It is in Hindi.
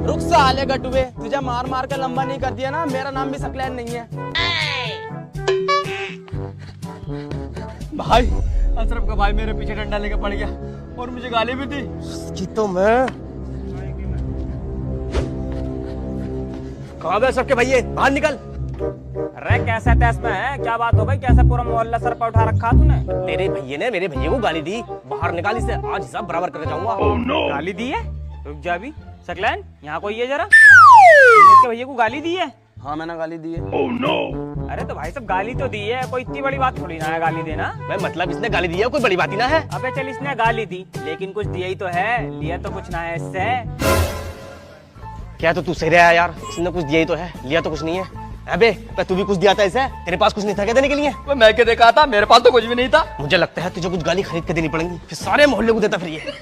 रुक साले गटुए, तुझे मार मार के लंबा नहीं कर दिया ना, मेरा नाम भी सकलैन नहीं है। भाई अशरफ का भाई मेरे पीछे डंडा लेके पड़ गया और मुझे गाली भी दी। कि तो मैं कहाँ गए सबके भैया, बाहर निकल। अरे कैसा टेस्ट में है, क्या बात हो गई, कैसे पूरा मोहल्ला सर पर उठा रखा तूने? तेरे भैया ने मेरे भैया को गाली दी, बाहर निकाल इसे, आज हिसाब बराबर करके जाऊंगा। गाली दी है? रुक जा भी। सकलैन यहाँ कोई है जरा, इसके भैया को गाली दी है? हाँ मैंने गाली दी है। अरे तो भाई सब गाली तो दी है, कोई इतनी बड़ी बात थोड़ी ना है गाली देना। मैं मतलब इसने गाली दी है, कोई बड़ी बात ही ना है। अबे चल इसने गाली दी लेकिन कुछ दिया ही तो है, लिया तो कुछ ना है इससे। क्या तो तू सही रहा है यार, इसने कुछ दिया ही तो है, लिया तो कुछ नहीं है। अबे तू भी कुछ दिया था इसे, तेरे पास कुछ नहीं था क्या देने के लिए? मैं क्या देखा था, मेरे पास तो कुछ भी नहीं था। मुझे लगता है तुझे कुछ गाली खरीद के देनी पड़ेगी, फिर सारे मोहल्ले को देता फिर ये।